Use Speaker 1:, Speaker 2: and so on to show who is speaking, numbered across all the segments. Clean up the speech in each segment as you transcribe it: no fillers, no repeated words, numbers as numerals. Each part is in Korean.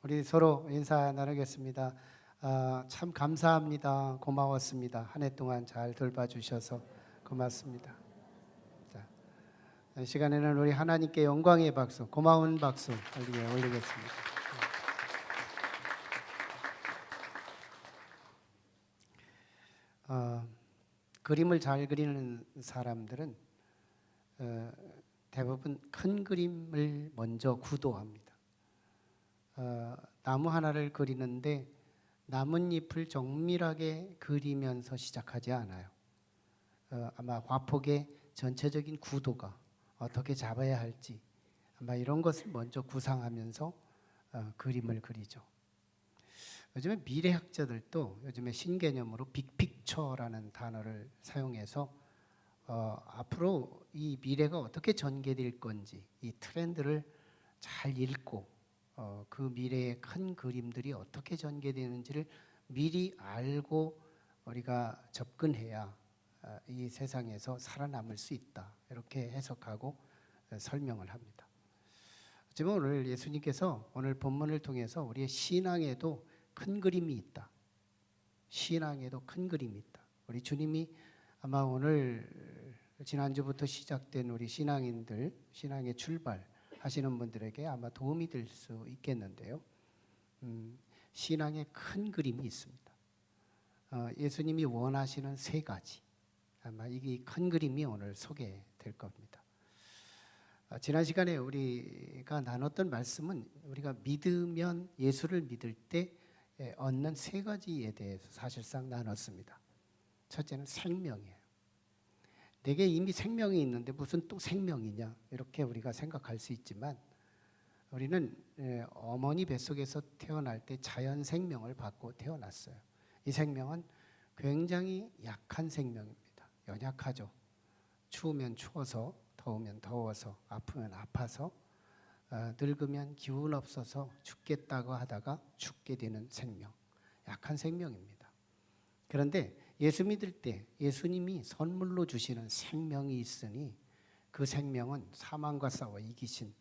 Speaker 1: 우리 서로 인사 나누겠습니다. 참 감사합니다. 고마웠습니다. 한 해 동안 잘 돌봐주셔서 고맙습니다. 자, 이 시간에는 우리 하나님께 영광의 박수, 고마운 박수 올리겠습니다. 그림을 잘 그리는 사람들은 대부분 큰 그림을 먼저 구도합니다. 나무 하나를 그리는데 나뭇잎을 정밀하게 그리면서 시작하지 않아요. 아마 화폭의 전체적인 구도가 어떻게 잡아야 할지 아마 이런 것을 먼저 구상하면서 그림을 그리죠. 요즘에 미래학자들도 요즘에 신개념으로 빅픽처라는 단어를 사용해서 앞으로 이 미래가 어떻게 전개될 건지 이 트렌드를 잘 읽고 그 미래의 큰 그림들이 어떻게 전개되는지를 미리 알고 우리가 접근해야 이 세상에서 살아남을 수 있다. 이렇게 해석하고 설명을 합니다. 하지만 오늘 예수님께서 오늘 본문을 통해서 우리의 신앙에도 큰 그림이 있다. 신앙에도 큰 그림이 있다. 우리 주님이 아마 오늘 지난주부터 시작된 우리 신앙인들, 신앙의 출발 하시는 분들에게 아마 도움이 될 수 있겠는데요. 신앙의 큰 그림이 있습니다. 예수님이 원하시는 세 가지, 아마 이 큰 그림이 오늘 소개될 겁니다. 지난 시간에 우리가 나눴던 말씀은 우리가 믿으면 예수를 믿을 때 얻는 세 가지에 대해서 사실상 나눴습니다. 첫째는 생명이에요. 내게 이미 생명이 있는데 무슨 또 생명이냐 이렇게 우리가 생각할 수 있지만 우리는 어머니 뱃속에서 태어날 때 자연 생명을 받고 태어났어요. 이 생명은 굉장히 약한 생명입니다. 연약하죠. 추우면 추워서, 더우면 더워서, 아프면 아파서, 늙으면 기운 없어서 죽겠다고 하다가 죽게 되는 생명, 약한 생명입니다. 그런데 예수 믿을 때 예수님이 선물로 주시는 생명이 있으니 그 생명은 사망과 싸워 이기신,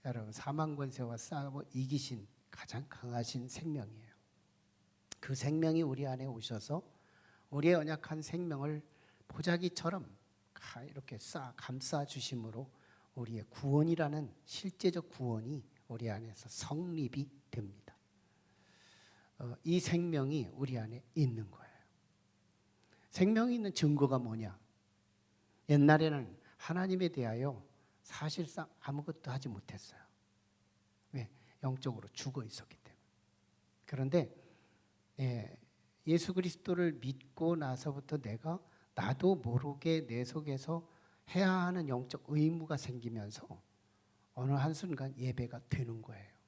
Speaker 1: 여러분 사망 권세와 싸워 이기신 가장 강하신 생명이에요. 그 생명이 우리 안에 오셔서 우리의 연약한 생명을 보자기처럼 이렇게 감싸 주심으로 우리의 구원이라는 실제적 구원이 우리 안에서 성립이 됩니다. 이 생명이 우리 안에 있는 거예요. 생명이 있는 증거가 뭐냐? 옛날에는 하나님에 대하여 사실상 아무것도 하지 못했어요. 왜? 영적으로 죽어 있었기 때문에. 그런데 예수 그리스도를 믿고 나서부터 내가 나도 모르게 내 속에서 해야 하는 영적 의무가 생기면서 어느 한순간 예배가 되는 거예요.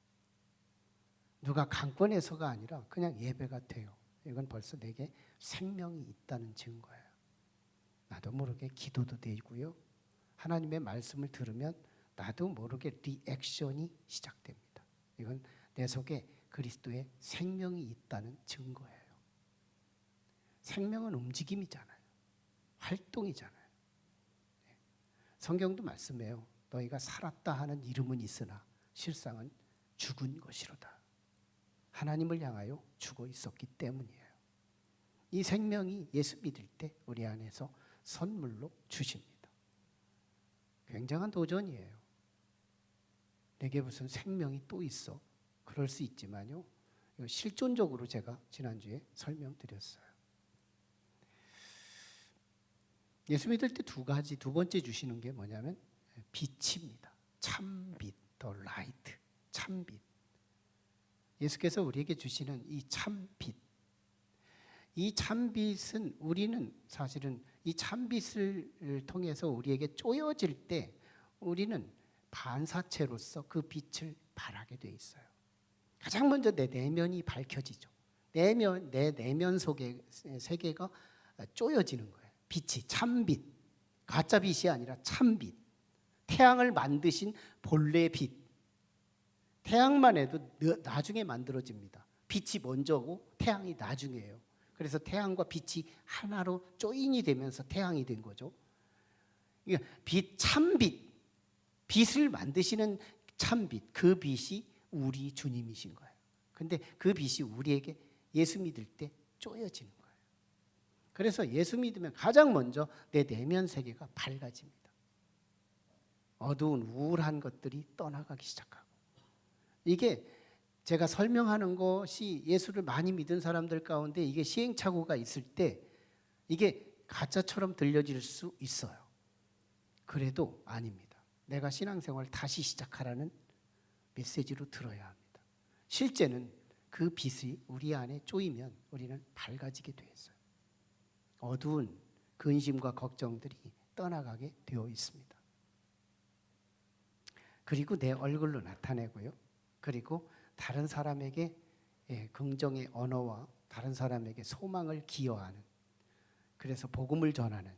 Speaker 1: 누가 강권해서가 아니라 그냥 예배가 돼요. 이건 벌써 내게 생명이 있다는 증거예요. 나도 모르게 기도도 되고요. 하나님의 말씀을 들으면 나도 모르게 리액션이 시작됩니다. 이건 내 속에 그리스도의 생명이 있다는 증거예요. 생명은 움직임이잖아요. 활동이잖아요. 성경도 말씀해요. 너희가 살았다 하는 이름은 있으나 실상은 죽은 것이로다. 하나님을 향하여 죽어 있었기 때문이에요. 이 생명이 예수 믿을 때 우리 안에서 선물로 주십니다. 굉장한 도전이에요. 내게 무슨 생명이 또 있어? 그럴 수 있지만요. 이거 실존적으로 제가 지난주에 설명드렸어요. 예수 믿을 때 두 번째 주시는 게 뭐냐면 빛입니다. 참빛, the light, 참빛. 예수께서 우리에게 주시는 이 참빛. 이 참빛은 우리는 사실은 이 참빛을 통해서 우리에게 쪼여질 때 우리는 반사체로서 그 빛을 발하게 돼 있어요. 가장 먼저 내 내면이 밝혀지죠. 내 내면 속의 세계가 쪼여지는 거예요. 빛이 참빛, 가짜 빛이 아니라 참빛. 태양을 만드신 본래 빛. 태양만 해도 나중에 만들어집니다. 빛이 먼저고 태양이 나중에예요. 그래서 태양과 빛이 하나로 조인이 되면서 태양이 된 거죠. 빛, 참빛, 빛을 만드시는 참빛, 그 빛이 우리 주님이신 거예요. 근데 그 빛이 우리에게 예수 믿을 때 쪼여지는 거예요. 그래서 예수 믿으면 가장 먼저 내 내면 세계가 밝아집니다. 어두운 우울한 것들이 떠나가기 시작하고, 이게 제가 설명하는 것이 예수를 많이 믿은 사람들 가운데 이게 시행착오가 있을 때 이게 가짜처럼 들려질 수 있어요. 그래도 아닙니다. 내가 신앙생활을 다시 시작하라는 메시지로 들어야 합니다. 실제는 그 빛이 우리 안에 쪼이면 우리는 밝아지게 되어 있어요. 어두운 근심과 걱정들이 떠나가게 되어 있습니다. 그리고 내 얼굴로 나타내고요. 그리고 다른 사람에게 긍정의 언어와 다른 사람에게 소망을 기여하는, 그래서 복음을 전하는,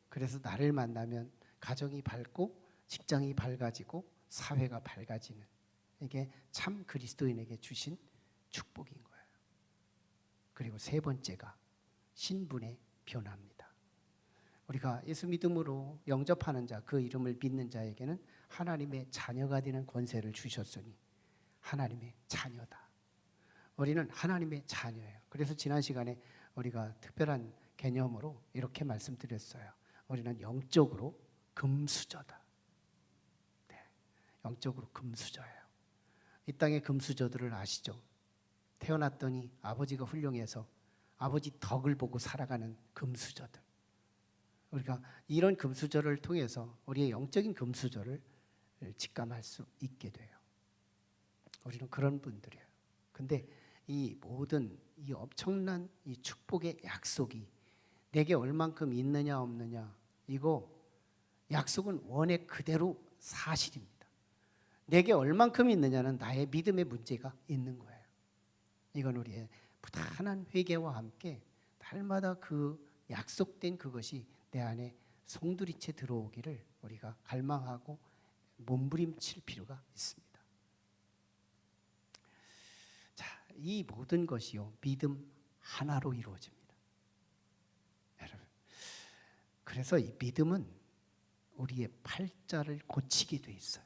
Speaker 1: 그래서 나를 만나면 가정이 밝고 직장이 밝아지고 사회가 밝아지는, 이게 참 그리스도인에게 주신 축복인 거예요. 그리고 세 번째가 신분의 변화입니다. 우리가 예수 믿음으로 영접하는 자, 그 이름을 믿는 자에게는 하나님의 자녀가 되는 권세를 주셨으니 하나님의 자녀다. 우리는 하나님의 자녀예요. 그래서 지난 시간에 우리가 특별한 개념으로 이렇게 말씀드렸어요. 우리는 영적으로 금수저다. 네, 영적으로 금수저예요. 이 땅의 금수저들을 아시죠? 태어났더니 아버지가 훌륭해서 아버지 덕을 보고 살아가는 금수저들. 우리가 이런 금수저를 통해서 우리의 영적인 금수저를 직감할 수 있게 돼요. 우리는 그런 분들이에요. 근데 이 모든 이 엄청난 이 축복의 약속이 내게 얼만큼 있느냐 없느냐, 이거 약속은 원액 그대로 사실입니다. 내게 얼만큼 있느냐는 나의 믿음의 문제가 있는 거예요. 이건 우리의 부단한 회개와 함께 날마다 그 약속된 그것이 내 안에 송두리째 들어오기를 우리가 갈망하고 몸부림칠 필요가 있습니다. 자, 이 모든 것이요 믿음 하나로 이루어집니다. 여러분, 그래서 이 믿음은 우리의 팔자를 고치게 돼 있어요.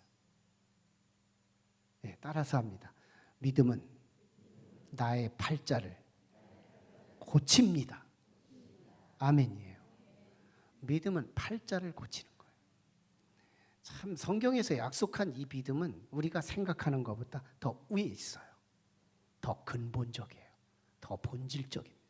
Speaker 1: 네, 따라서 합니다. 믿음은 나의 팔자를 고칩니다. 아멘이에요. 믿음은 팔자를 고치는 거예요. 참 성경에서 약속한 이 믿음은 우리가 생각하는 것보다 더 위에 있어요. 더 근본적이에요. 더 본질적입니다.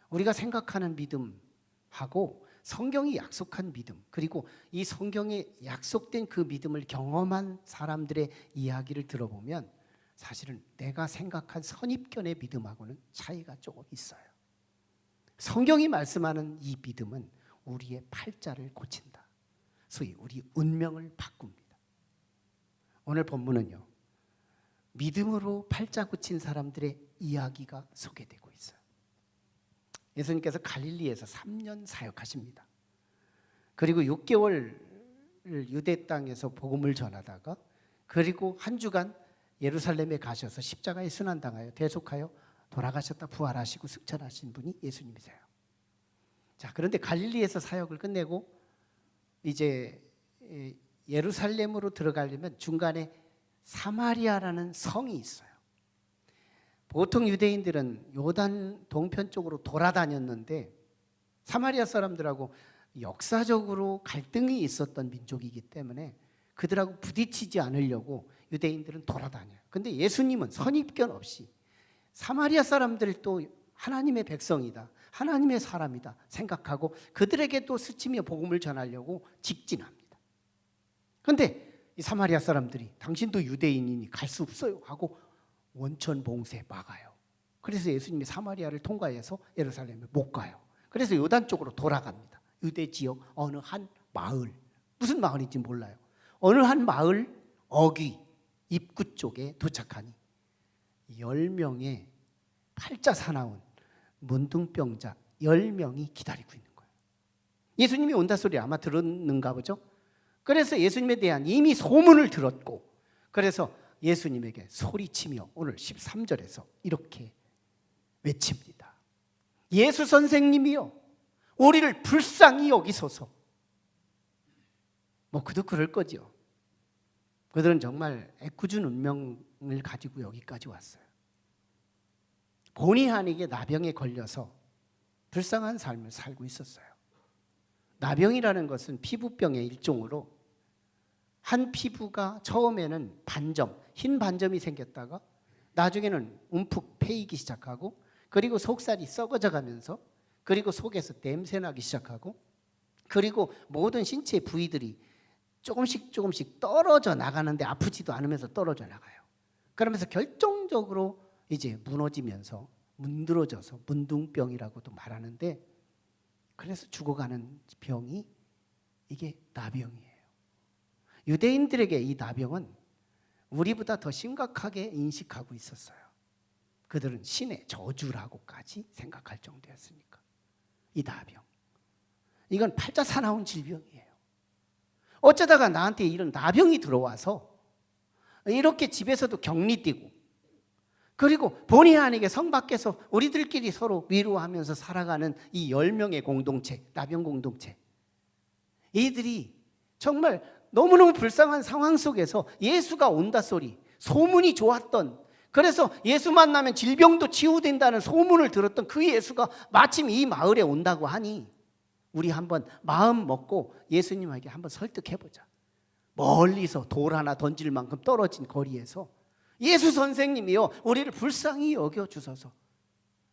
Speaker 1: 우리가 생각하는 믿음하고 성경이 약속한 믿음, 그리고 이 성경에 약속된 그 믿음을 경험한 사람들의 이야기를 들어보면 사실은 내가 생각한 선입견의 믿음하고는 차이가 조금 있어요. 성경이 말씀하는 이 믿음은 우리의 팔자를 고친다. 소위 우리 운명을 바꿉니다. 오늘 본문은요, 믿음으로 팔자 고친 사람들의 이야기가 소개되고 있어요. 예수님께서 갈릴리에서 3년 사역하십니다. 그리고 6개월 유대 땅에서 복음을 전하다가 그리고 한 주간 예루살렘에 가셔서 십자가에 순환당하여 대속하여 돌아가셨다 부활하시고 승천하신 분이 예수님이세요. 자, 그런데 갈릴리에서 사역을 끝내고 이제 예루살렘으로 들어가려면 중간에 사마리아라는 성이 있어요. 보통 유대인들은 요단 동편 쪽으로 돌아다녔는데 사마리아 사람들하고 역사적으로 갈등이 있었던 민족이기 때문에 그들하고 부딪히지 않으려고 유대인들은 돌아다녀요. 근데 예수님은 선입견 없이 사마리아 사람들도 하나님의 백성이다, 하나님의 사람이다 생각하고 그들에게 또 스치며 복음을 전하려고 직진합니다. 그런데 이 사마리아 사람들이 당신도 유대인이니 갈 수 없어요 하고 원천 봉쇄 막아요. 그래서 예수님이 사마리아를 통과해서 예루살렘에 못 가요. 그래서 요단 쪽으로 돌아갑니다. 유대 지역 어느 한 마을, 무슨 마을인지 몰라요. 어느 한 마을 어귀 입구 쪽에 도착하니 10명의 팔자 사나운 문둥병자 10명이 기다리고 있는 거예요. 예수님이 온다 소리 아마 들었는가 보죠. 그래서 예수님에 대한 이미 소문을 들었고, 그래서 예수님에게 소리치며 오늘 13절에서 이렇게 외칩니다. 예수 선생님이여, 우리를 불쌍히 여기소서. 뭐 그도 그럴 거죠. 그들은 정말 애꿎은 운명을 가지고 여기까지 왔어요. 본의 아니게 나병에 걸려서 불쌍한 삶을 살고 있었어요. 나병이라는 것은 피부병의 일종으로 한 피부가 처음에는 반점, 흰 반점이 생겼다가 나중에는 움푹 패이기 시작하고, 그리고 속살이 썩어져 가면서, 그리고 속에서 냄새 나기 시작하고, 그리고 모든 신체 부위들이 조금씩 떨어져 나가는데 아프지도 않으면서 떨어져 나가요. 그러면서 결정적으로 이제 무너지면서 문드러져서 문둥병이라고도 말하는데, 그래서 죽어가는 병이 이게 나병이에요. 유대인들에게 이 나병은 우리보다 더 심각하게 인식하고 있었어요. 그들은 신의 저주라고까지 생각할 정도였으니까. 이 나병, 이건 팔자 사나운 질병이에요. 어쩌다가 나한테 이런 나병이 들어와서 이렇게 집에서도 격리 뛰고, 그리고 본의 아니게 성 밖에서 우리들끼리 서로 위로하면서 살아가는 이 10명의 공동체, 나병 공동체, 이들이 정말 너무너무 불쌍한 상황 속에서 예수가 온다 소리, 소문이 좋았던, 그래서 예수 만나면 질병도 치유된다는 소문을 들었던 그 예수가 마침 이 마을에 온다고 하니, 우리 한번 마음 먹고 예수님에게 한번 설득해보자. 멀리서 돌 하나 던질 만큼 떨어진 거리에서 예수 선생님이요, 우리를 불쌍히 여겨주소서.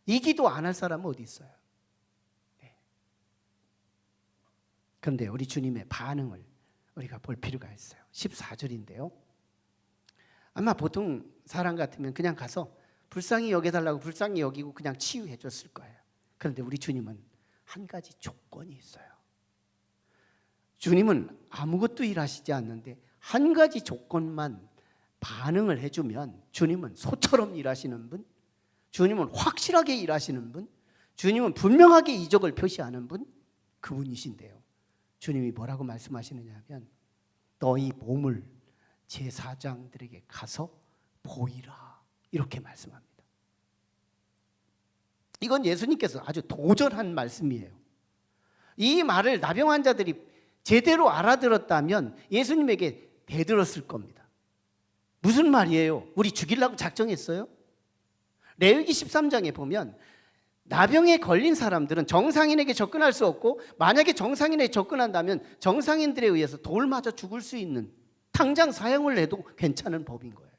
Speaker 1: 이 기도 안 할 사람은 어디 있어요? 네. 그런데 우리 주님의 반응을 우리가 볼 필요가 있어요. 14절인데요. 아마 보통 사람 같으면 그냥 가서 불쌍히 여겨달라고 불쌍히 여기고 그냥 치유해 줬을 거예요. 그런데 우리 주님은 한 가지 조건이 있어요. 주님은 아무것도 일하시지 않는데 한 가지 조건만 반응을 해주면, 주님은 소처럼 일하시는 분, 주님은 확실하게 일하시는 분, 주님은 분명하게 이적을 표시하는 분, 그분이신데요. 주님이 뭐라고 말씀하시느냐 하면, 너희 몸을 제사장들에게 가서 보이라, 이렇게 말씀합니다. 이건 예수님께서 아주 도전한 말씀이에요. 이 말을 나병 환자들이 제대로 알아들었다면 예수님에게 대들었을 겁니다. 무슨 말이에요? 우리 죽이려고 작정했어요? 레위기 13장에 보면 나병에 걸린 사람들은 정상인에게 접근할 수 없고, 만약에 정상인에게 접근한다면 정상인들에 의해서 돌 맞아 죽을 수 있는, 당장 사형을 내도 괜찮은 법인 거예요.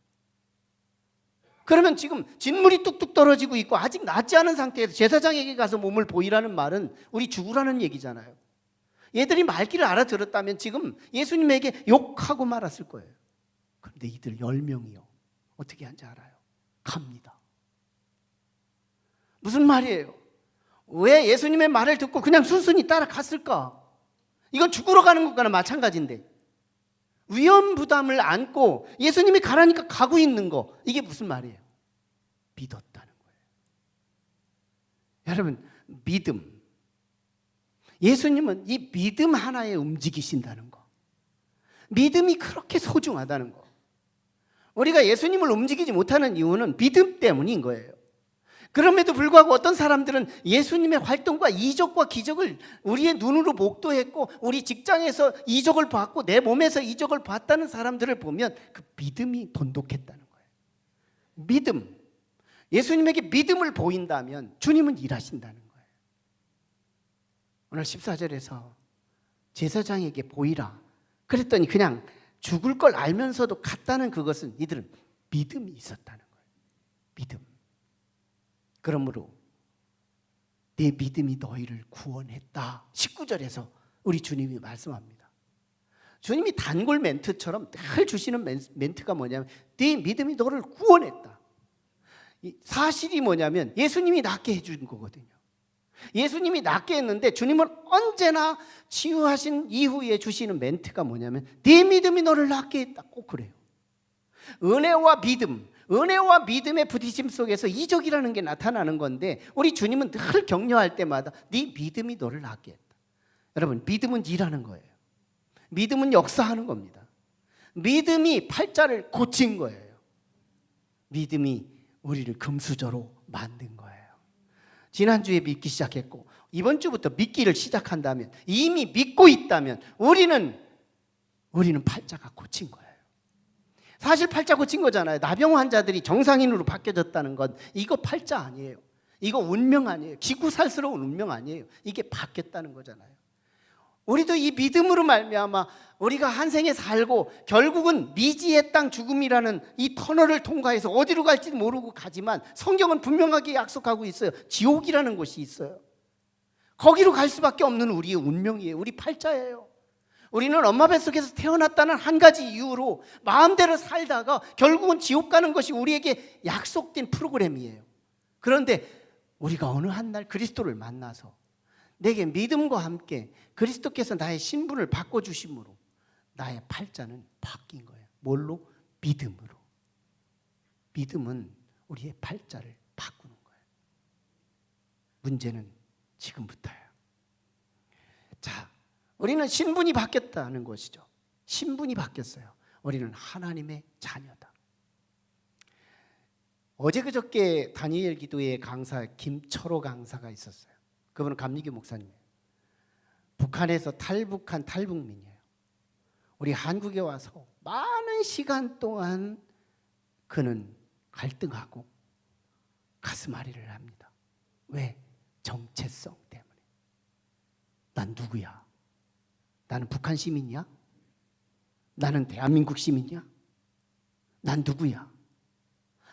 Speaker 1: 그러면 지금 진물이 뚝뚝 떨어지고 있고 아직 낫지 않은 상태에서 제사장에게 가서 몸을 보이라는 말은 우리 죽으라는 얘기잖아요. 얘들이 말귀를 알아들었다면 지금 예수님에게 욕하고 말았을 거예요. 그런데 이들 10명이요 어떻게 한지 알아요? 갑니다. 무슨 말이에요? 왜 예수님의 말을 듣고 그냥 순순히 따라갔을까? 이건 죽으러 가는 것과는 마찬가지인데, 위험 부담을 안고 예수님이 가라니까 가고 있는 거, 이게 무슨 말이에요? 믿었다는 거예요. 여러분, 믿음, 예수님은 이 믿음 하나에 움직이신다는 거, 믿음이 그렇게 소중하다는 거. 우리가 예수님을 움직이지 못하는 이유는 믿음 때문인 거예요. 그럼에도 불구하고 어떤 사람들은 예수님의 활동과 이적과 기적을 우리의 눈으로 목도했고, 우리 직장에서 이적을 봤고 내 몸에서 이적을 봤다는 사람들을 보면 그 믿음이 돈독했다는 거예요. 믿음, 예수님에게 믿음을 보인다면 주님은 일하신다는 거예요. 오늘 14절에서 제사장에게 보이라 그랬더니 그냥 죽을 걸 알면서도 갔다는 그것은 이들은 믿음이 있었다는 거예요. 믿음. 그러므로 내 믿음이 너희를 구원했다. 19절에서 우리 주님이 말씀합니다. 주님이 단골 멘트처럼 늘 주시는 멘트가 뭐냐면, 네 믿음이 너를 구원했다. 사실이 뭐냐면 예수님이 낫게 해준 거거든요. 예수님이 낫게 했는데 주님은 언제나 치유하신 이후에 주시는 멘트가 뭐냐면, 네 믿음이 너를 낫게 했다. 꼭 그래요. 은혜와 믿음, 은혜와 믿음의 부딪힘 속에서 이적이라는 게 나타나는 건데, 우리 주님은 늘 격려할 때마다 네 믿음이 너를 낫게 했다. 여러분, 믿음은 일하는 거예요. 믿음은 역사하는 겁니다. 믿음이 팔자를 고친 거예요. 믿음이 우리를 금수저로 만든 거예요. 지난주에 믿기 시작했고 이번 주부터 믿기를 시작한다면, 이미 믿고 있다면 우리는 팔자가 고친 거예요. 사실 팔자 고친 거잖아요. 나병 환자들이 정상인으로 바뀌어졌다는 건 이거 팔자 아니에요. 이거 운명 아니에요. 기구살스러운 운명 아니에요. 이게 바뀌었다는 거잖아요. 우리도 이 믿음으로 말미암아 우리가 한 생에 살고 결국은 미지의 땅 죽음이라는 이 터널을 통과해서 어디로 갈지 모르고 가지만 성경은 분명하게 약속하고 있어요. 지옥이라는 곳이 있어요. 거기로 갈 수밖에 없는 우리의 운명이에요. 우리 팔자예요. 우리는 엄마 뱃속에서 태어났다는 한 가지 이유로 마음대로 살다가 결국은 지옥 가는 것이 우리에게 약속된 프로그램이에요. 그런데 우리가 어느 한 날 그리스도를 만나서 내게 믿음과 함께 그리스도께서 나의 신분을 바꿔주심으로 나의 팔자는 바뀐 거예요. 뭘로? 믿음으로. 믿음은 우리의 팔자를 바꾸는 거예요. 문제는 지금부터예요. 자, 우리는 신분이 바뀌었다는 것이죠. 신분이 바뀌었어요. 우리는 하나님의 자녀다. 어제 그저께 다니엘 기도회 강사 김철호 강사가 있었어요. 그분은 감리교 목사님이에요. 북한에서 탈북한 탈북민이에요. 우리 한국에 와서 많은 시간 동안 그는 갈등하고 가슴앓이를 합니다. 왜? 정체성 때문에. 난 누구야? 나는 북한 시민이야? 나는 대한민국 시민이야? 난 누구야?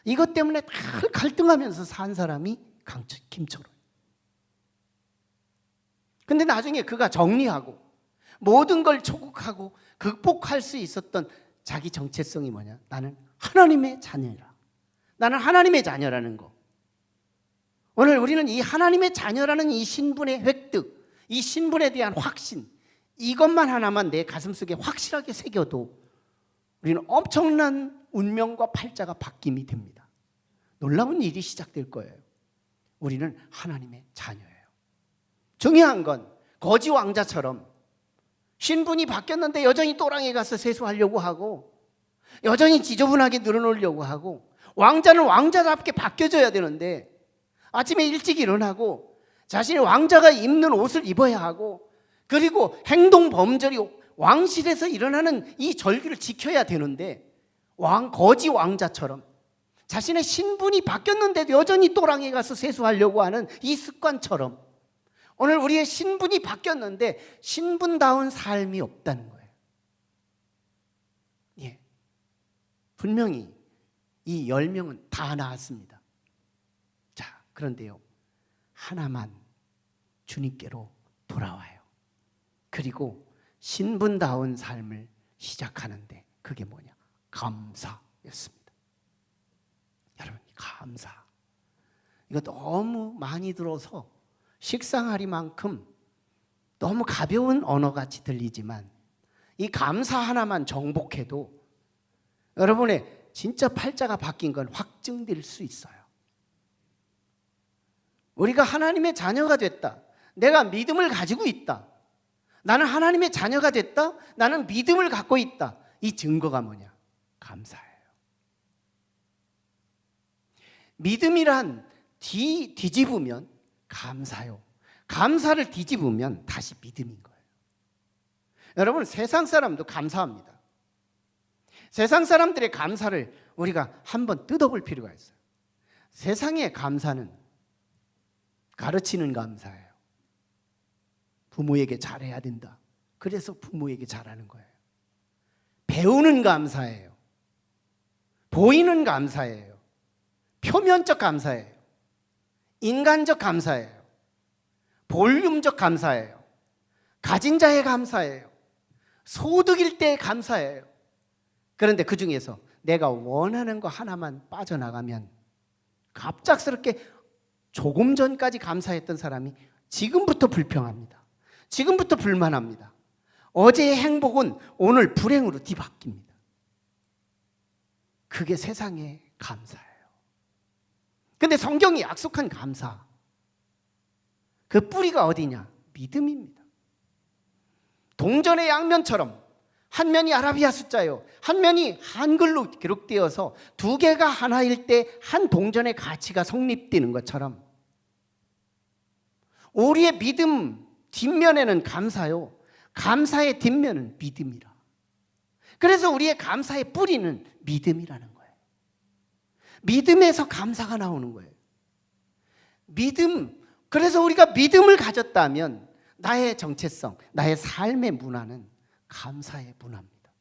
Speaker 1: 이것 때문에 다 갈등하면서 산 사람이 김철호. 근데 나중에 그가 정리하고 모든 걸 초국하고 극복할 수 있었던 자기 정체성이 뭐냐? 나는 하나님의 자녀라. 나는 하나님의 자녀라는 거. 오늘 우리는 이 하나님의 자녀라는 이 신분의 획득, 이 신분에 대한 확신, 이것만 하나만 내 가슴속에 확실하게 새겨도 우리는 엄청난 운명과 팔자가 바뀜이 됩니다. 놀라운 일이 시작될 거예요. 우리는 하나님의 자녀예요. 중요한 건 거지 왕자처럼 신분이 바뀌었는데 여전히 또랑에 가서 세수하려고 하고 여전히 지저분하게 늘어놓으려고 하고 왕자는 왕자답게 바뀌어져야 되는데 아침에 일찍 일어나고 자신의 왕자가 입는 옷을 입어야 하고 그리고 행동 범절이 왕실에서 일어나는 이 절기를 지켜야 되는데 거지 왕자처럼 자신의 신분이 바뀌었는데도 여전히 또랑에 가서 세수하려고 하는 이 습관처럼 오늘 우리의 신분이 바뀌었는데 신분다운 삶이 없다는 거예요. 예, 분명히 이 10명은 다 나왔습니다. 자, 그런데요, 하나만 주님께로 돌아와요. 그리고 신분다운 삶을 시작하는데 그게 뭐냐? 감사였습니다. 여러분, 감사. 이거 너무 많이 들어서 식상하리만큼 너무 가벼운 언어같이 들리지만 이 감사 하나만 정복해도 여러분의 진짜 팔자가 바뀐 건 확증될 수 있어요. 우리가 하나님의 자녀가 됐다. 내가 믿음을 가지고 있다. 나는 하나님의 자녀가 됐다. 나는 믿음을 갖고 있다. 이 증거가 뭐냐? 감사예요. 믿음이란 뒤집으면 감사요. 감사를 뒤집으면 다시 믿음인 거예요. 여러분, 세상 사람도 감사합니다. 세상 사람들의 감사를 우리가 한번 뜯어볼 필요가 있어요. 세상의 감사는 가르치는 감사예요. 부모에게 잘해야 된다. 그래서 부모에게 잘하는 거예요. 배우는 감사예요. 보이는 감사예요. 표면적 감사예요. 인간적 감사예요. 볼륨적 감사예요. 가진 자의 감사예요. 소득일 때의 감사예요. 그런데 그 중에서 내가 원하는 거 하나만 빠져나가면 갑작스럽게 조금 전까지 감사했던 사람이 지금부터 불평합니다. 지금부터 불만합니다. 어제의 행복은 오늘 불행으로 뒤바뀝니다. 그게 세상의 감사예요. 근데 성경이 약속한 감사, 그 뿌리가 어디냐? 믿음입니다. 동전의 양면처럼 한 면이 아라비아 숫자요, 한 면이 한글로 기록되어서 두 개가 하나일 때 한 동전의 가치가 성립되는 것처럼 우리의 믿음 뒷면에는 감사요, 감사의 뒷면은 믿음이라. 그래서 우리의 감사의 뿌리는 믿음이라는 거예요. 믿음에서 감사가 나오는 거예요. 믿음. 그래서 우리가 믿음을 가졌다면 나의 정체성, 나의 삶의 문화는 감사의 문화입니다.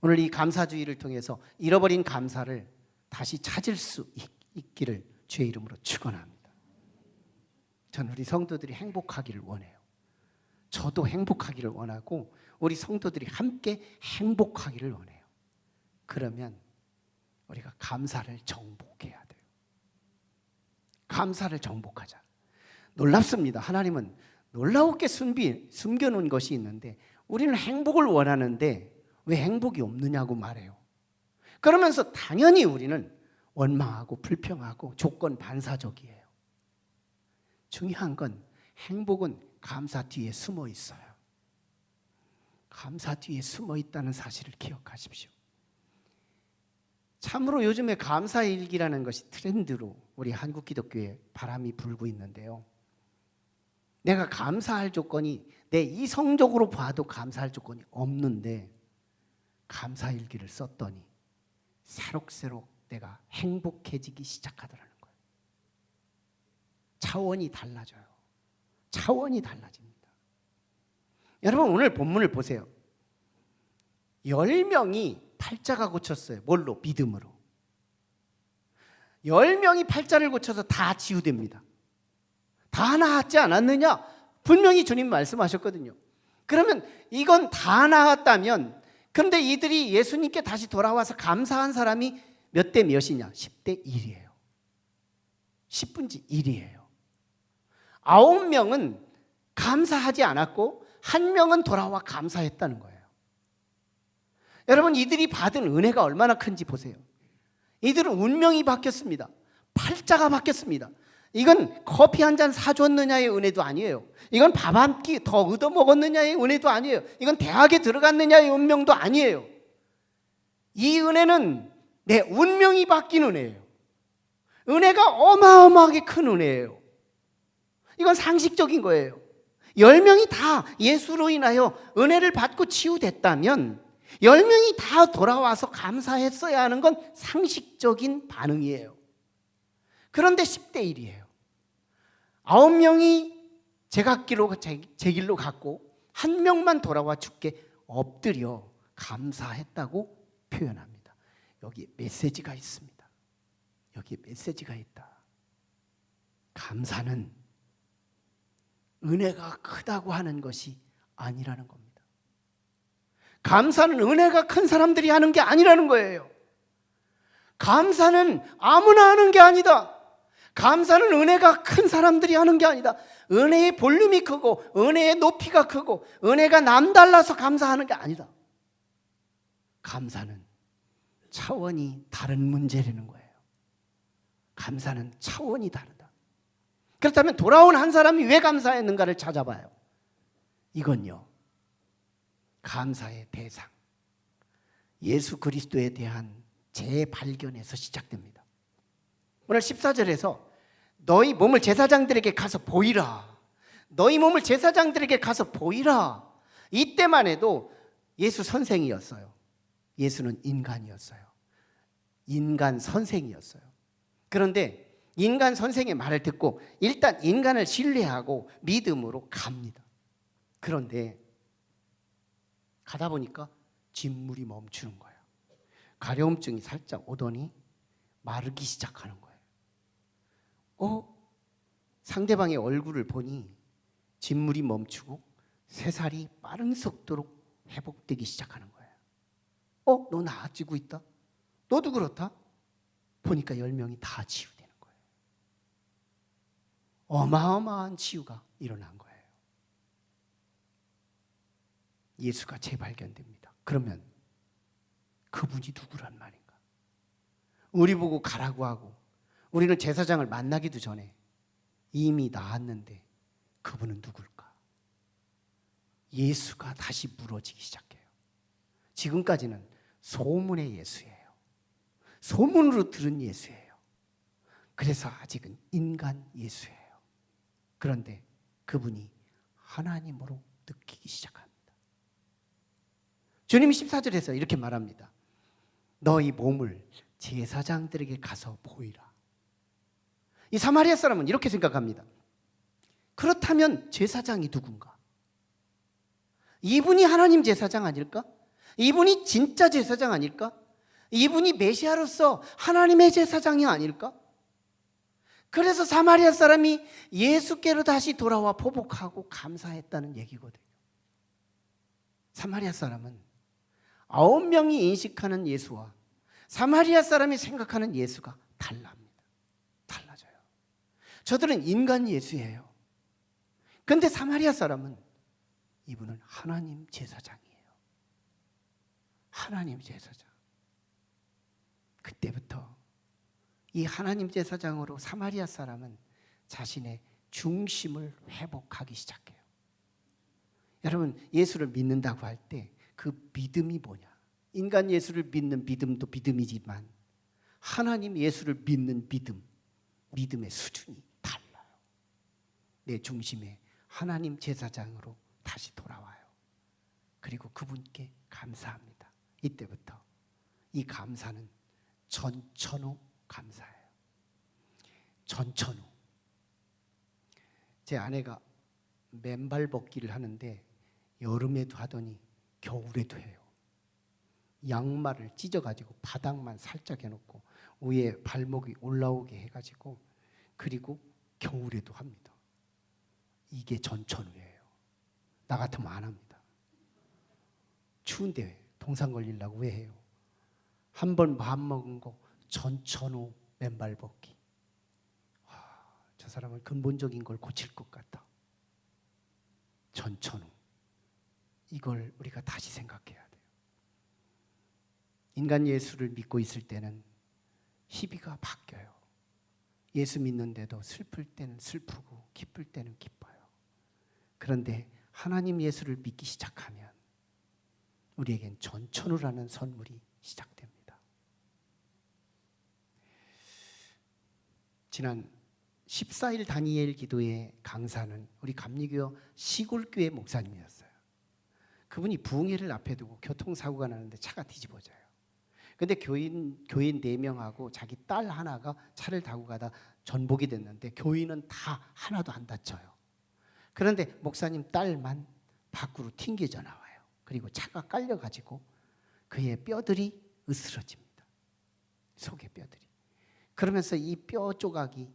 Speaker 1: 오늘 이 감사주의를 통해서 잃어버린 감사를 다시 찾을 수 있기를 주의 이름으로 축원합니다. 저는 우리 성도들이 행복하기를 원해요. 저도 행복하기를 원하고 우리 성도들이 함께 행복하기를 원해요. 그러면 우리가 감사를 정복해야 돼요. 감사를 정복하자. 놀랍습니다. 하나님은 놀라웠게 숨겨놓은 것이 있는데 우리는 행복을 원하는데 왜 행복이 없느냐고 말해요. 그러면서 당연히 우리는 원망하고 불평하고 조건 반사적이에요. 중요한 건 행복은 감사 뒤에 숨어 있어요. 감사 뒤에 숨어 있다는 사실을 기억하십시오. 참으로 요즘에 감사일기라는 것이 트렌드로 우리 한국 기독교에 바람이 불고 있는데요. 내가 감사할 조건이 내 이성적으로 봐도 감사할 조건이 없는데 감사일기를 썼더니 새록새록 내가 행복해지기 시작하더라는 거예요. 차원이 달라져요. 차원이 달라집니다. 여러분 오늘 본문을 보세요. 10명이 팔자가 고쳤어요. 뭘로? 믿음으로. 10명이 팔자를 고쳐서 다 치유됩니다. 다 나았지 않았느냐? 분명히 주님 말씀하셨거든요. 그러면 이건 다 나았다면 그런데 이들이 예수님께 다시 돌아와서 감사한 사람이 몇 대 몇이냐? 10대 1이에요. 10분지 1이에요. 9명은 감사하지 않았고 1명은 돌아와 감사했다는 거예요. 여러분 이들이 받은 은혜가 얼마나 큰지 보세요. 이들은 운명이 바뀌었습니다. 팔자가 바뀌었습니다. 이건 커피 한 잔 사줬느냐의 은혜도 아니에요. 이건 밥 한 끼 더 얻어먹었느냐의 은혜도 아니에요. 이건 대학에 들어갔느냐의 운명도 아니에요. 이 은혜는 내 운명이 바뀐 은혜예요. 은혜가 어마어마하게 큰 은혜예요. 이건 상식적인 거예요. 10명이 다 예수로 인하여 은혜를 받고 치유됐다면 10명이 다 돌아와서 감사했어야 하는 건 상식적인 반응이에요. 그런데 10대 1이에요. 9명이 제 길로 갔고 1명만 돌아와 주께 엎드려 감사했다고 표현합니다. 여기에 메시지가 있습니다. 여기에 메시지가 있다. 감사는 은혜가 크다고 하는 것이 아니라는 겁니다. 감사는 은혜가 큰 사람들이 하는 게 아니라는 거예요. 감사는 아무나 하는 게 아니다. 감사는 은혜가 큰 사람들이 하는 게 아니다. 은혜의 볼륨이 크고 은혜의 높이가 크고 은혜가 남달라서 감사하는 게 아니다. 감사는 차원이 다른 문제라는 거예요. 감사는 차원이 다르다. 그렇다면 돌아온 한 사람이 왜 감사했는가를 찾아봐요. 이건요, 감사의 대상, 예수 그리스도에 대한 재발견에서 시작됩니다. 오늘 14절에서 너희 몸을 제사장들에게 가서 보이라. 너희 몸을 제사장들에게 가서 보이라. 이때만 해도 예수 선생이었어요. 예수는 인간이었어요. 인간 선생이었어요. 그런데 인간 선생의 말을 듣고 일단 인간을 신뢰하고 믿음으로 갑니다. 그런데 가다 보니까 진물이 멈추는 거예요. 가려움증이 살짝 오더니 마르기 시작하는 거예요. 상대방의 얼굴을 보니 진물이 멈추고 새살이 빠른 속도로 회복되기 시작하는 거예요. 너 나아지고 있다? 너도 그렇다? 보니까 10명이 다 치유되는 거예요. 어마어마한 치유가 일어난 거예요. 예수가 재발견됩니다. 그러면 그분이 누구란 말인가? 우리 보고 가라고 하고 우리는 제사장을 만나기도 전에 이미 나았는데 그분은 누굴까? 예수가 다시 물어지기 시작해요. 지금까지는 소문의 예수예요. 소문으로 들은 예수예요. 그래서 아직은 인간 예수예요. 그런데 그분이 하나님으로 느끼기 시작합니다. 주님이 14절에서 이렇게 말합니다. 너희 몸을 제사장들에게 가서 보이라. 이 사마리아 사람은 이렇게 생각합니다. 그렇다면 제사장이 누군가? 이분이 하나님 제사장 아닐까? 이분이 진짜 제사장 아닐까? 이분이 메시아로서 하나님의 제사장이 아닐까? 그래서 사마리아 사람이 예수께로 다시 돌아와 보복하고 감사했다는 얘기거든요. 사마리아 사람은 9명이 인식하는 예수와 사마리아 사람이 생각하는 예수가 달라요. 저들은 인간 예수예요. 그런데 사마리아 사람은 이분은 하나님 제사장이에요. 하나님 제사장. 그때부터 이 하나님 제사장으로 사마리아 사람은 자신의 중심을 회복하기 시작해요. 여러분, 예수를 믿는다고 할 때 그 믿음이 뭐냐? 인간 예수를 믿는 믿음도 믿음이지만 하나님 예수를 믿는 믿음의 수준이 달라요. 내 중심에 하나님 제사장으로 다시 돌아와요. 그리고 그분께 감사합니다. 이때부터 이 감사는 전천후 감사예요. 전천후. 제 아내가 맨발 걷기를 하는데 여름에도 하더니 겨울에도 해요. 양말을 찢어가지고 바닥만 살짝 해놓고 위에 발목이 올라오게 해가지고 그리고 겨울에도 합니다. 이게 전천후예요. 나 같으면 안 합니다. 추운데 동상 걸리려고 왜 해요? 한 번 마음먹은 거 전천후 맨발 걷기. 저 사람은 근본적인 걸 고칠 것 같다. 전천후. 이걸 우리가 다시 생각해야 돼요. 인간 예수를 믿고 있을 때는 희비가 바뀌어요. 예수 믿는데도 슬플 때는 슬프고 기쁠 때는 기뻐요. 그런데 하나님 예수를 믿기 시작하면 우리에겐 전천후라는 선물이 시작됩니다. 지난 14일 다니엘 기도의 강사는 우리 감리교 시골교회 목사님이었어요. 그분이 부흥회를 앞에 두고 교통사고가 나는데 차가 뒤집어져요. 근데 교인 4명하고 자기 딸 하나가 차를 타고 가다 전복이 됐는데 교인은 다 하나도 안 다쳐요. 그런데 목사님 딸만 밖으로 튕겨져 나와요. 그리고 차가 깔려가지고 그의 뼈들이 으스러집니다. 속의 뼈들이. 그러면서 이 뼈 조각이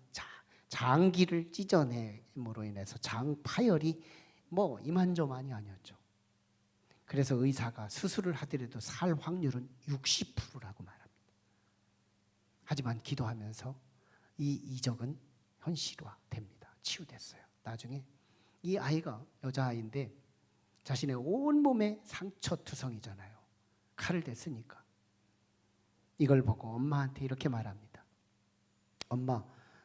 Speaker 1: 장기를 찢어내므로 인해서 장 파열이 이만저만이 아니었죠. 그래서 의사가 수술을 하더라도 살 확률은 60%라고 말합니다. 하지만 기도하면서 이 이적은 현실화됩니다. 치유됐어요. 나중에 이 아이가 여자아이인데 자신의 온몸에 상처투성이잖아요. 칼을 댔으니까. 이걸 보고 엄마한테 이렇게 말합니다. 엄마,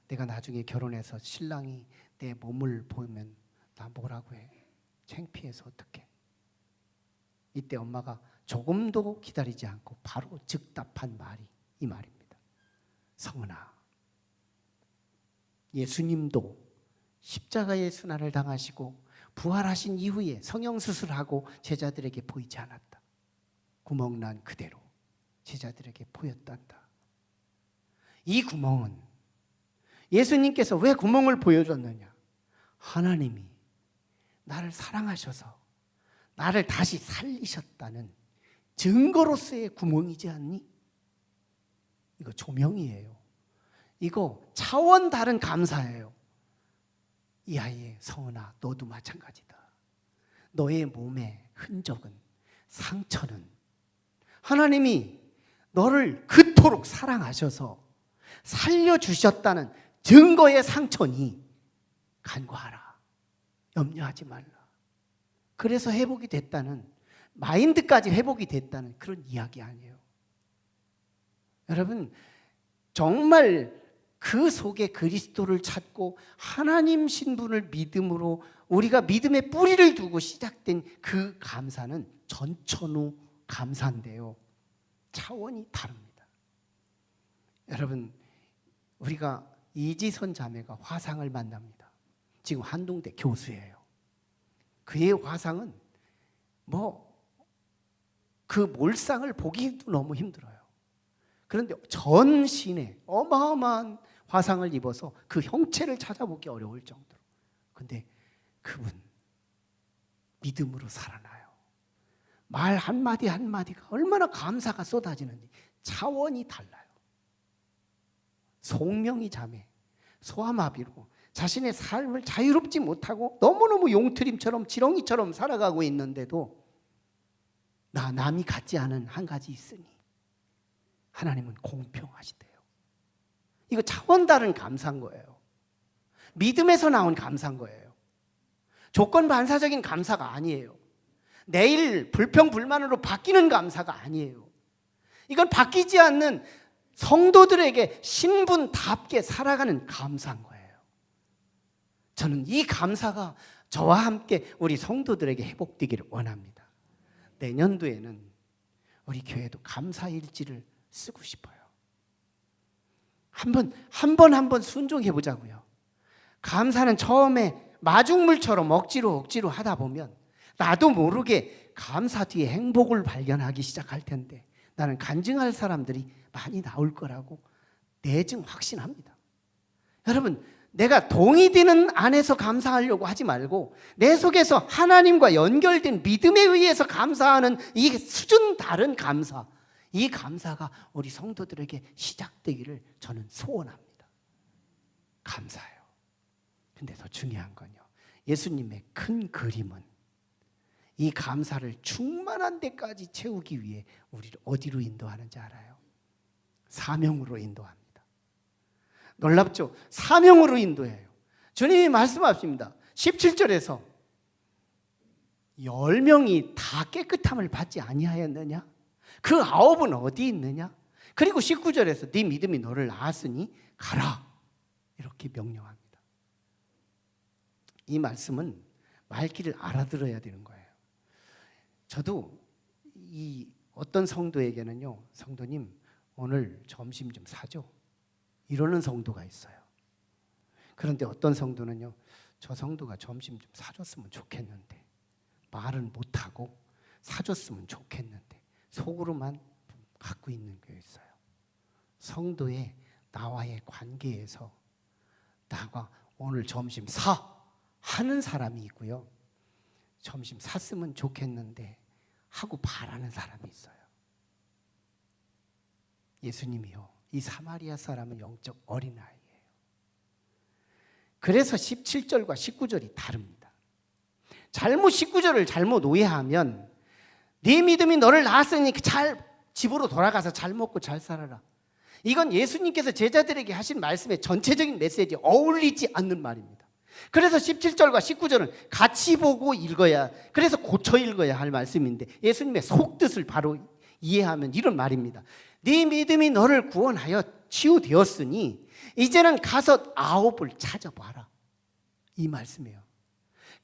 Speaker 1: 내가 나중에 결혼해서 신랑이 내 몸을 보면 나 뭐라고 해? 창피해서 어떡해? 이때 엄마가 조금도 기다리지 않고 바로 즉답한 말이 이 말입니다. 성은아, 예수님도 십자가의 순환을 당하시고 부활하신 이후에 성형수술하고 제자들에게 보이지 않았다. 구멍난 그대로 제자들에게 보였단다. 이 구멍은 예수님께서 왜 구멍을 보여줬느냐? 하나님이 나를 사랑하셔서 나를 다시 살리셨다는 증거로서의 구멍이지 않니? 이거 조명이에요. 이거 차원 다른 감사예요. 이 아이의 성은아, 너도 마찬가지다. 너의 몸의 흔적은, 상처는 하나님이 너를 그토록 사랑하셔서 살려주셨다는 증거의 상처니 간과하라. 염려하지 말라. 그래서 회복이 됐다는, 마인드까지 회복이 됐다는 그런 이야기 아니에요. 여러분, 정말 그 속에 그리스도를 찾고 하나님 신분을 믿음으로 우리가 믿음의 뿌리를 두고 시작된 그 감사는 전천후 감사인데요. 차원이 다릅니다. 여러분, 우리가 이지선 자매가 화상을 만납니다. 지금 한동대 교수예요. 그의 화상은 그 몰상을 보기도 너무 힘들어요. 그런데 전 시내 어마어마한 화상을 입어서 그 형체를 찾아보기 어려울 정도로. 근데 그분 믿음으로 살아나요. 말 한마디 한마디가 얼마나 감사가 쏟아지는지 차원이 달라요. 송명이 자매, 소아마비로 자신의 삶을 자유롭지 못하고 너무너무 용트림처럼 지렁이처럼 살아가고 있는데도 남이 갖지 않은 한 가지 있으니 하나님은 공평하시대요. 이거 차원 다른 감사인 거예요. 믿음에서 나온 감사인 거예요. 조건 반사적인 감사가 아니에요. 내일 불평불만으로 바뀌는 감사가 아니에요. 이건 바뀌지 않는 성도들에게 신분답게 살아가는 감사인 거예요. 저는 이 감사가 저와 함께 우리 성도들에게 회복되기를 원합니다. 내년도에는 우리 교회도 감사일지를 쓰고 싶어요. 한 번 순종해 보자고요. 감사는 처음에 마중물처럼 억지로 하다 보면 나도 모르게 감사 뒤에 행복을 발견하기 시작할 텐데 나는 간증할 사람들이 많이 나올 거라고 내증 확신합니다. 여러분, 내가 동의되는 안에서 감사하려고 하지 말고 내 속에서 하나님과 연결된 믿음에 의해서 감사하는 이 수준 다른 감사, 이 감사가 우리 성도들에게 시작되기를 저는 소원합니다. 감사해요. 근데 더 중요한 건요, 예수님의 큰 그림은 이 감사를 충만한 데까지 채우기 위해 우리를 어디로 인도하는지 알아요? 사명으로 인도합니다. 놀랍죠? 사명으로 인도해요. 주님이 말씀하십니다. 17절에서 10명이 다 깨끗함을 받지 아니하였느냐? 그 9은 어디 있느냐? 그리고 19절에서 네 믿음이 너를 낳았으니 가라, 이렇게 명령합니다. 이 말씀은 말귀를 알아들어야 되는 거예요. 저도 이 어떤 성도에게는요, 성도님 오늘 점심 좀 사줘, 이러는 성도가 있어요. 그런데 어떤 성도는요, 저 성도가 점심 좀 사줬으면 좋겠는데 말은 못하고 사줬으면 좋겠는데 속으로만 갖고 있는 게 있어요. 성도의 나와의 관계에서 나가 오늘 점심 사 하는 사람이 있고요, 점심 샀으면 좋겠는데 하고 바라는 사람이 있어요. 예수님이요, 이 사마리아 사람은 영적 어린아이예요. 그래서 17절과 19절이 다릅니다. 19절을 잘못 오해하면 네 믿음이 너를 낳았으니 잘 집으로 돌아가서 잘 먹고 잘 살아라, 이건 예수님께서 제자들에게 하신 말씀의 전체적인 메시지에 어울리지 않는 말입니다. 그래서 17절과 19절은 같이 보고 읽어야, 그래서 고쳐 읽어야 할 말씀인데 예수님의 속뜻을 바로 이해하면 이런 말입니다. 네 믿음이 너를 구원하여 치유되었으니 이제는 가서 9을 찾아봐라, 이 말씀이에요.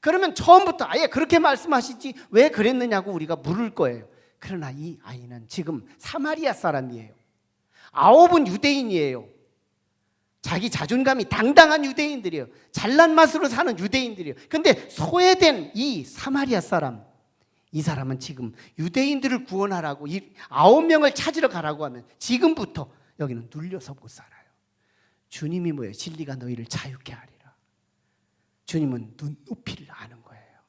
Speaker 1: 그러면 처음부터 아예 그렇게 말씀하시지 왜 그랬느냐고 우리가 물을 거예요. 그러나 이 아이는 지금 사마리아 사람이에요. 9은 유대인이에요. 자기 자존감이 당당한 유대인들이에요. 잘난 맛으로 사는 유대인들이에요. 근데 소외된 이 사마리아 사람, 이 사람은 지금 유대인들을 구원하라고 9명을 찾으러 가라고 하면 지금부터 여기는 눌려서 못 살아요. 주님이 뭐예요? 진리가 너희를 자유케 하리라. 주님은 눈높이를 아는 거예요.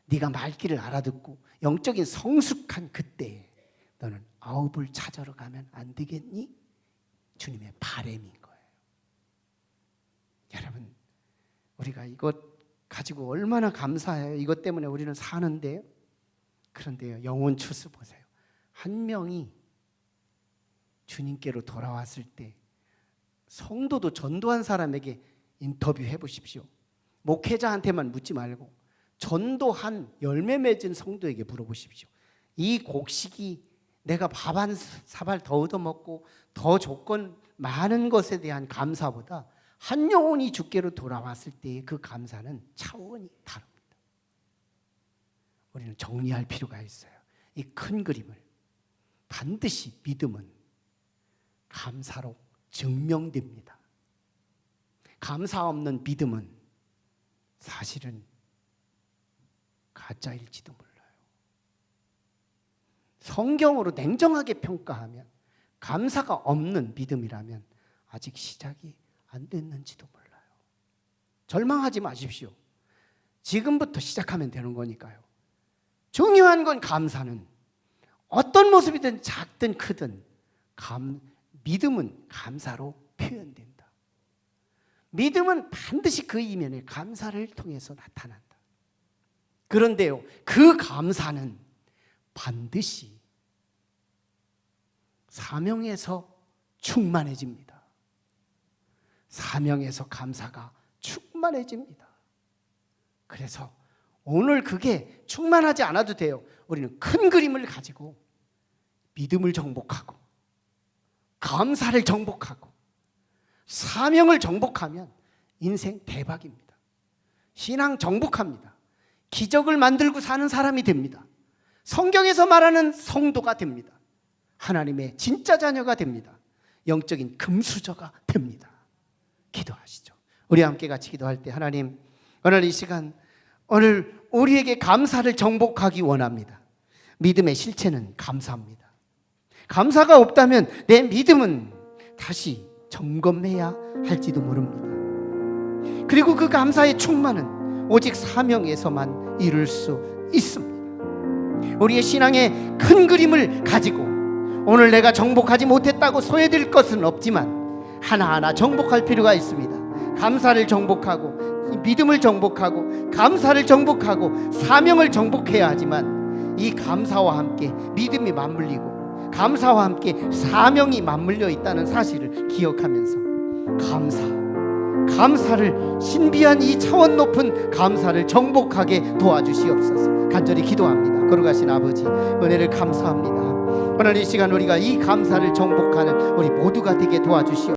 Speaker 1: 네가 말귀를 알아듣고 영적인 성숙한 그때에 너는 9을 찾으러 가면 안 되겠니? 주님의 바람인 거예요. 여러분, 우리가 이것 가지고 얼마나 감사해요. 이것 때문에 우리는 사는데요. 그런데요, 영혼 추수 보세요. 한 명이 주님께로 돌아왔을 때 성도도 전도한 사람에게 인터뷰해 보십시오. 목회자한테만 묻지 말고 전도한 열매 맺은 성도에게 물어보십시오. 이 곡식이 내가 밥 한 사발 더 얻어먹고 더 조건 많은 것에 대한 감사보다 한 영혼이 주께로 돌아왔을 때의 그 감사는 차원이 다릅니다. 우리는 정리할 필요가 있어요. 이 큰 그림을 반드시 믿음은 감사로 증명됩니다. 감사 없는 믿음은 사실은 가짜일지도 몰라요. 성경으로 냉정하게 평가하면 감사가 없는 믿음이라면 아직 시작이 안 됐는지도 몰라요. 절망하지 마십시오. 지금부터 시작하면 되는 거니까요. 중요한 건 감사는 어떤 모습이든 작든 크든 믿음은 감사로 표현된다. 믿음은 반드시 그 이면에 감사를 통해서 나타난다. 그런데요, 그 감사는 반드시 사명에서 충만해집니다. 사명에서 감사가 충만해집니다. 그래서 오늘 그게 충만하지 않아도 돼요. 우리는 큰 그림을 가지고 믿음을 정복하고 감사를 정복하고 사명을 정복하면 인생 대박입니다. 신앙 정복합니다. 기적을 만들고 사는 사람이 됩니다. 성경에서 말하는 성도가 됩니다. 하나님의 진짜 자녀가 됩니다. 영적인 금수저가 됩니다. 기도하시죠. 우리 함께 같이 기도할 때, 하나님, 오늘 이 시간, 오늘 우리에게 감사를 정복하기 원합니다. 믿음의 실체는 감사입니다. 감사가 없다면 내 믿음은 다시 점검해야 할지도 모릅니다. 그리고 그 감사의 충만은 오직 사명에서만 이룰 수 있습니다. 우리의 신앙의 큰 그림을 가지고 오늘 내가 정복하지 못했다고 소외될 것은 없지만 하나하나 정복할 필요가 있습니다. 감사를 정복하고 믿음을 정복하고 감사를 정복하고 사명을 정복해야 하지만 이 감사와 함께 믿음이 맞물리고 감사와 함께 사명이 맞물려 있다는 사실을 기억하면서 감사를 신비한 이 차원 높은 감사를 정복하게 도와주시옵소서. 간절히 기도합니다. 걸어가신 아버지, 은혜를 감사합니다. 오늘 이 시간 우리가 이 감사를 정복하는 우리 모두가 되게 도와주시옵소서.